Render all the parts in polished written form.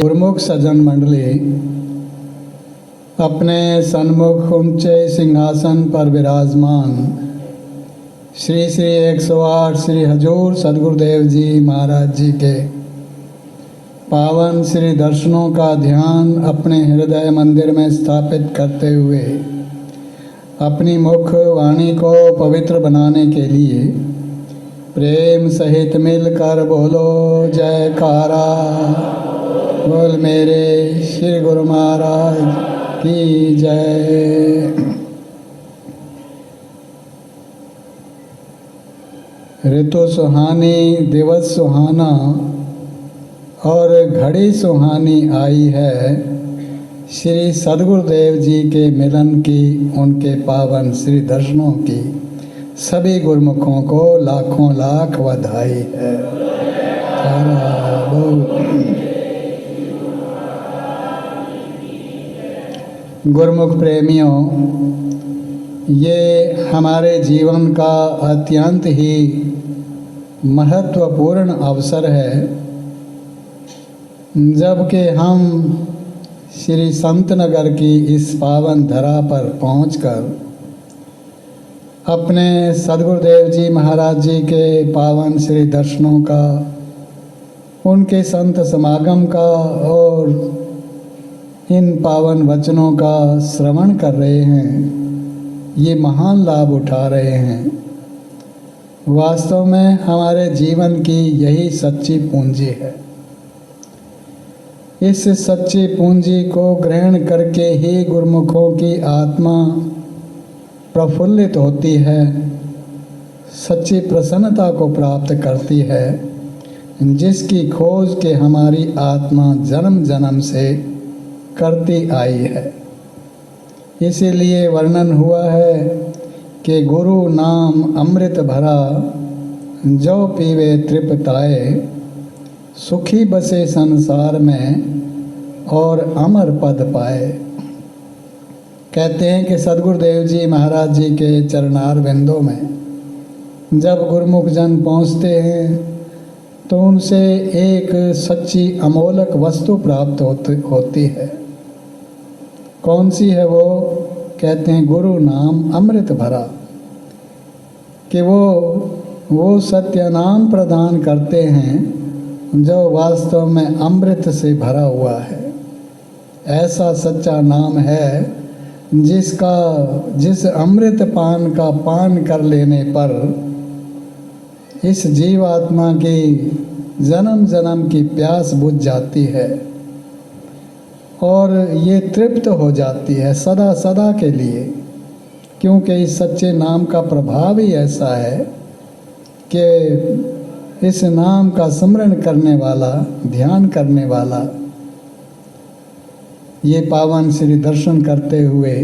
गुरुमुख सज्जन मंडली अपने सन्मुख ऊंचे सिंहासन पर विराजमान श्री श्री 108 श्री हजूर सदगुरुदेव जी महाराज जी के पावन श्री दर्शनों का ध्यान अपने हृदय मंदिर में स्थापित करते हुए अपनी मुख वाणी को पवित्र बनाने के लिए प्रेम सहित मिलकर बोलो जयकारा। बोल मेरे श्री गुरु महाराज की जय। ऋतु सुहानी, दिवस सुहाना और घड़ी सुहानी आई है श्री सदगुरुदेव जी के मिलन की, उनके पावन श्री दर्शनों की सभी गुरुमुखों को लाखों लाख बधाई है। गुरुमुख प्रेमियों, ये हमारे जीवन का अत्यंत ही महत्वपूर्ण अवसर है जबकि हम श्री संतनगर की इस पावन धरा पर पहुंचकर अपने सदगुरुदेव जी महाराज जी के पावन श्री दर्शनों का, उनके संत समागम का और इन पावन वचनों का श्रवण कर रहे हैं। ये महान लाभ उठा रहे हैं। वास्तव में हमारे जीवन की यही सच्ची पूंजी है। इस सच्ची पूंजी को ग्रहण करके ही गुरुमुखों की आत्मा प्रफुल्लित होती है, सच्ची प्रसन्नता को प्राप्त करती है, जिसकी खोज के हमारी आत्मा जन्म जन्म से करती आई है। इसीलिए वर्णन हुआ है कि गुरु नाम अमृत भरा, जो पीवे तृप्ताए, सुखी बसे संसार में और अमर पद पाए। कहते हैं कि सदगुरुदेव जी महाराज जी के चरणार बिंदों में जब गुरुमुख जन पहुँचते हैं तो उनसे एक सच्ची अमोलक वस्तु प्राप्त होती है। कौन सी है वो? कहते हैं गुरु नाम अमृत भरा, कि वो सत्य नाम प्रदान करते हैं जो वास्तव में अमृत से भरा हुआ है। ऐसा सच्चा नाम है जिस अमृत पान का पान कर लेने पर इस जीवात्मा की जन्म जन्म की प्यास बुझ जाती है और ये तृप्त हो जाती है सदा सदा के लिए। क्योंकि इस सच्चे नाम का प्रभाव ही ऐसा है कि इस नाम का स्मरण करने वाला, ध्यान करने वाला, ये पावन श्री दर्शन करते हुए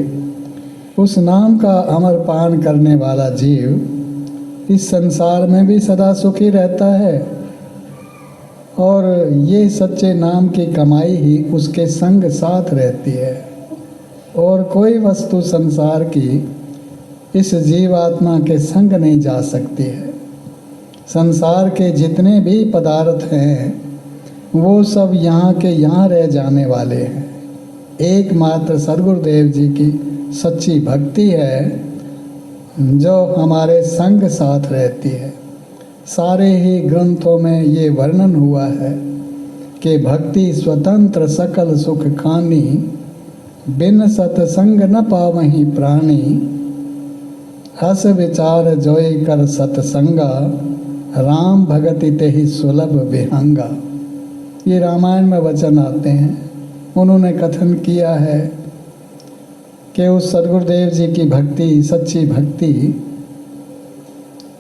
उस नाम का अमर पान करने वाला जीव इस संसार में भी सदा सुखी रहता है और ये सच्चे नाम की कमाई ही उसके संग साथ रहती है। और कोई वस्तु संसार की इस जीवात्मा के संग नहीं जा सकती है। संसार के जितने भी पदार्थ हैं वो सब यहाँ के यहाँ रह जाने वाले हैं। एकमात्र सदगुरुदेव जी की सच्ची भक्ति है जो हमारे संग साथ रहती है। सारे ही ग्रंथों में ये वर्णन हुआ है कि भक्ति स्वतंत्र सकल सुख खानी, बिन सतसंग न पावहीं प्राणी, हस विचार जोय कर सतसंगा, राम भगति तेहि सुलभ विहंगा। ये रामायण में वचन आते हैं। उन्होंने कथन किया है कि उस सदगुरुदेव जी की भक्ति, सच्ची भक्ति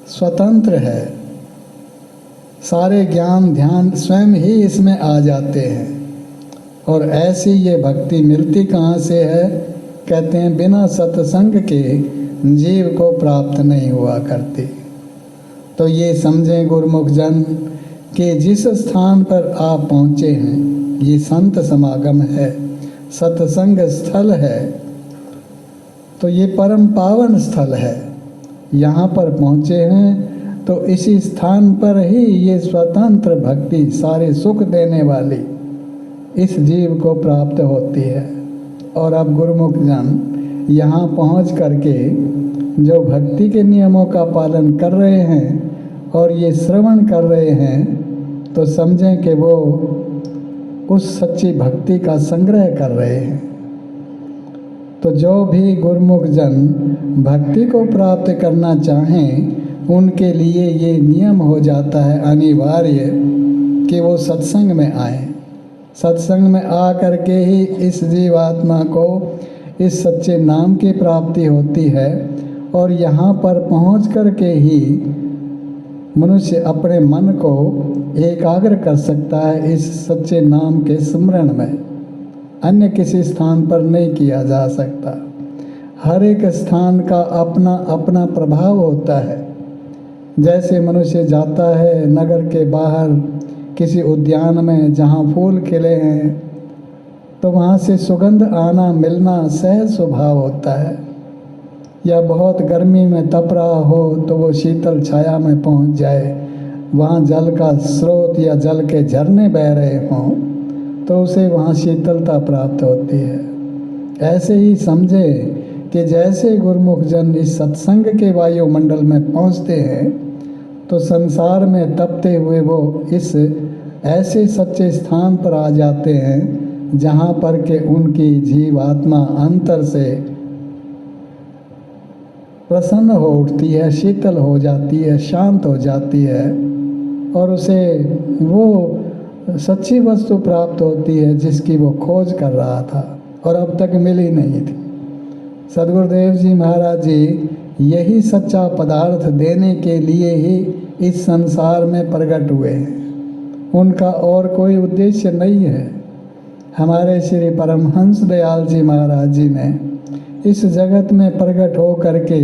स्वतंत्र है। सारे ज्ञान ध्यान स्वयं ही इसमें आ जाते हैं। और ऐसी ये भक्ति मिलती कहाँ से है? कहते हैं बिना सत्संग के जीव को प्राप्त नहीं हुआ करती। तो ये समझें गुरुमुख जन कि जिस स्थान पर आप पहुँचे हैं ये संत समागम है, सत्संग स्थल है, तो ये परम पावन स्थल है। यहाँ पर पहुँचे हैं तो इसी स्थान पर ही ये स्वतंत्र भक्ति, सारे सुख देने वाली इस जीव को प्राप्त होती है। और अब गुरुमुख जन यहाँ पहुँच करके जो भक्ति के नियमों का पालन कर रहे हैं और ये श्रवण कर रहे हैं, तो समझें कि वो उस सच्ची भक्ति का संग्रह कर रहे हैं। तो जो भी गुरुमुख जन भक्ति को प्राप्त करना चाहें, उनके लिए ये नियम हो जाता है अनिवार्य कि वो सत्संग में आए। सत्संग में आ करके ही इस जीवात्मा को इस सच्चे नाम की प्राप्ति होती है। और यहाँ पर पहुँच करके ही मनुष्य अपने मन को एकाग्र कर सकता है इस सच्चे नाम के स्मरण में। अन्य किसी स्थान पर नहीं किया जा सकता। हर एक स्थान का अपना अपना प्रभाव होता है। जैसे मनुष्य जाता है नगर के बाहर किसी उद्यान में जहाँ फूल खिले हैं, तो वहाँ से सुगंध आना मिलना सहज स्वभाव होता है। या बहुत गर्मी में तप रहा हो तो वो शीतल छाया में पहुँच जाए, वहाँ जल का स्रोत या जल के झरने बह रहे हों, तो उसे वहाँ शीतलता प्राप्त होती है। ऐसे ही समझे कि जैसे गुरुमुख जन इस सत्संग के वायुमंडल में पहुँचते हैं, तो संसार में तपते हुए वो इस ऐसे सच्चे स्थान पर आ जाते हैं जहाँ पर के उनकी जीवात्मा अंतर से प्रसन्न हो उठती है, शीतल हो जाती है, शांत हो जाती है, और उसे वो सच्ची वस्तु प्राप्त होती है जिसकी वो खोज कर रहा था और अब तक मिली नहीं थी। सद्गुरुदेव जी महाराज जी यही सच्चा पदार्थ देने के लिए ही इस संसार में प्रकट हुए हैं। उनका और कोई उद्देश्य नहीं है। हमारे श्री परमहंस दयाल जी महाराज जी ने इस जगत में प्रकट हो करके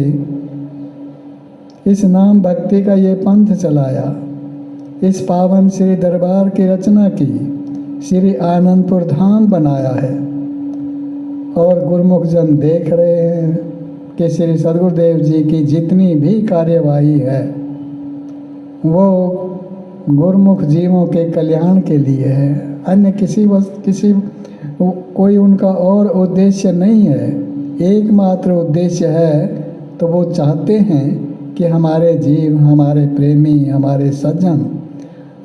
इस नाम भक्ति का ये पंथ चलाया, इस पावन श्री दरबार की रचना की, श्री आनंदपुर धाम बनाया है। और गुरुमुख जन देख रहे हैं कि श्री सद्गुरुदेव जी की जितनी भी कार्यवाही है वो गुरुमुख जीवों के कल्याण के लिए है। अन्य किसी कोई उनका और उद्देश्य नहीं है। एकमात्र उद्देश्य है, तो वो चाहते हैं कि हमारे जीव, हमारे प्रेमी, हमारे सज्जन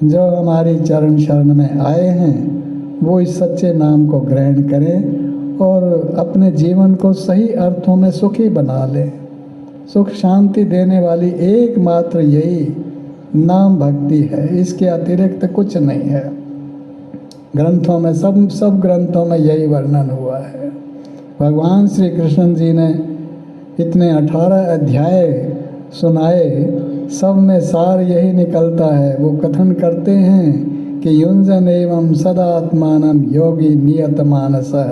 जो हमारी चरण शरण में आए हैं, वो इस सच्चे नाम को ग्रहण करें और अपने जीवन को सही अर्थों में सुखी बना लें। सुख शांति देने वाली एकमात्र यही नाम भक्ति है, इसके अतिरिक्त कुछ नहीं है। ग्रंथों में सब ग्रंथों में यही वर्णन हुआ है। भगवान श्री कृष्ण जी ने इतने 18 अध्याय सुनाए, सब में सार यही निकलता है। वो कथन करते हैं कि युंजन एवं सदात्मानम योगी नियत मानसः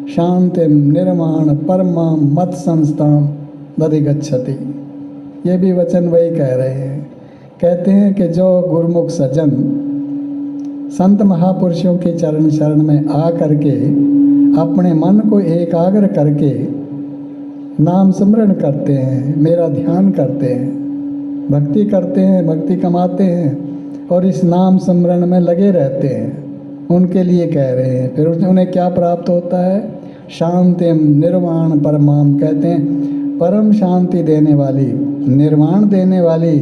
शांतिम निर्माण परमाम मत संस्थाम दधिगच्छति। ये भी वचन वही कह रहे हैं। कहते हैं कि जो गुरुमुख सज्जन संत महापुरुषों के चरण शरण में आ करके अपने मन को एकाग्र करके नाम स्मरण करते हैं, मेरा ध्यान करते हैं, भक्ति करते हैं, भक्ति कमाते हैं और इस नाम स्मरण में लगे रहते हैं, उनके लिए कह रहे हैं। फिर उन्हें क्या प्राप्त होता है? शांतिम निर्वाण परमाम। कहते हैं परम शांति देने वाली, निर्वाण देने वाली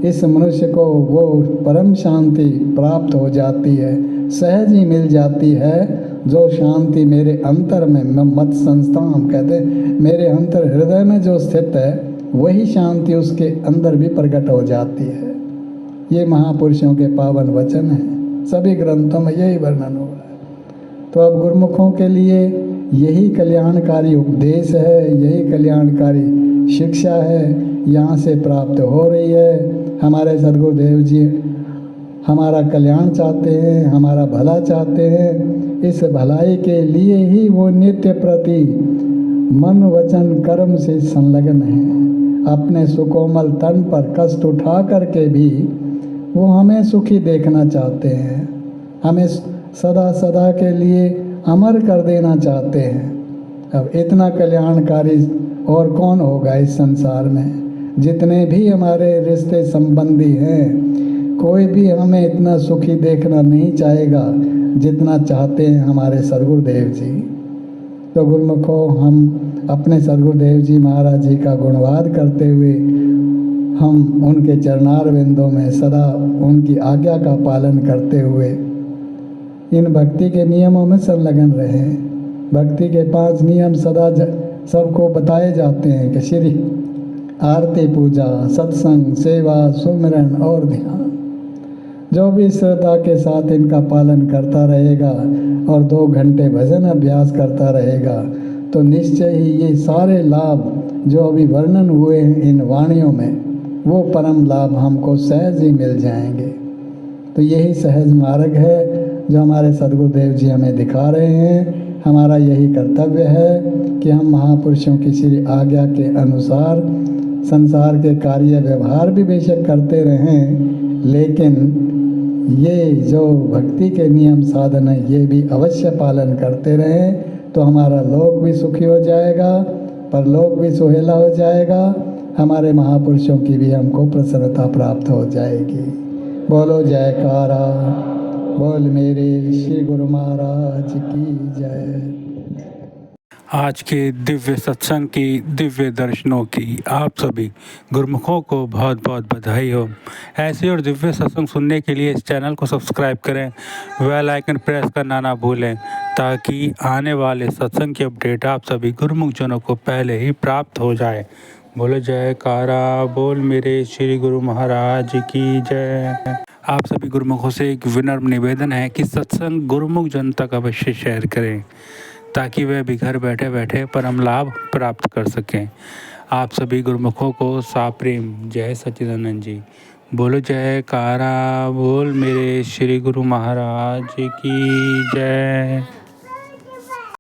इस मनुष्य को वो परम शांति प्राप्त हो जाती है, सहज ही मिल जाती है। जो शांति मेरे अंतर में मत संस्थान, कहते हैं मेरे अंतर हृदय में जो स्थित है, वही शांति उसके अंदर भी प्रकट हो जाती है। ये महापुरुषों के पावन वचन हैं, सभी ग्रंथों में यही वर्णन हुआ है। तो अब गुरुमुखों के लिए यही कल्याणकारी उपदेश है, यही कल्याणकारी शिक्षा है, यहाँ से प्राप्त हो रही है। हमारे सद्गुरुदेव जी हमारा कल्याण चाहते हैं, हमारा भला चाहते हैं। इस भलाई के लिए ही वो नित्य प्रति मन वचन कर्म से संलग्न हैं। अपने सुकोमल तन पर कष्ट उठा करके भी वो हमें सुखी देखना चाहते हैं, हमें सदा सदा के लिए अमर कर देना चाहते हैं। अब इतना कल्याणकारी और कौन होगा इस संसार में? जितने भी हमारे रिश्ते संबंधी हैं, कोई भी हमें इतना सुखी देखना नहीं चाहेगा जितना चाहते हैं हमारे सद्गुरुदेव जी। तो गुरुमुखों, हम अपने सद्गुरुदेव जी महाराज जी का गुणवाद करते हुए हम उनके चरणार बिंदों में सदा उनकी आज्ञा का पालन करते हुए इन भक्ति के नियमों में संलग्न रहें। भक्ति के 5 नियम सदा सबको बताए जाते हैं कि श्री आरती, पूजा, सत्संग, सेवा, सुमिरन और ध्यान। जो भी श्रद्धा के साथ इनका पालन करता रहेगा और 2 घंटे भजन अभ्यास करता रहेगा तो निश्चय ही ये सारे लाभ जो अभी वर्णन हुए हैं इन वाणियों में, वो परम लाभ हमको सहज ही मिल जाएंगे। तो यही सहज मार्ग है जो हमारे सद्गुरुदेव जी हमें दिखा रहे हैं। हमारा यही कर्तव्य है कि हम महापुरुषों की श्री आज्ञा के अनुसार संसार के कार्य व्यवहार भी बेशक करते रहें, लेकिन ये जो भक्ति के नियम साधन है ये भी अवश्य पालन करते रहें। तो हमारा लोक भी सुखी हो जाएगा, परलोक भी सुहेला हो जाएगा, हमारे महापुरुषों की भी हमको प्रसन्नता प्राप्त हो जाएगी। बोलो जयकारा, बोल मेरे श्री गुरु महाराज की जय। आज के दिव्य सत्संग की, दिव्य दर्शनों की आप सभी गुरुमुखों को बहुत बहुत बधाई हो। ऐसे और दिव्य सत्संग सुनने के लिए इस चैनल को सब्सक्राइब करें, बेल आइकन प्रेस करना ना भूलें, ताकि आने वाले सत्संग की अपडेट आप सभी गुरुमुख जनों को पहले ही प्राप्त हो जाए। बोलो जयकारा, बोल मेरे श्री गुरु महाराज की जय। आप सभी गुरुमुखों से एक विनम्र निवेदन है कि सत्संग गुरुमुख जन तक अवश्य शेयर करें, ताकि वह भी घर बैठे बैठे परम लाभ प्राप्त कर सकें। आप सभी गुरुमुखों को साप्रेम जय सच्चिदानंद जी। बोलो जयकारा, बोल मेरे श्री गुरु महाराज की जय।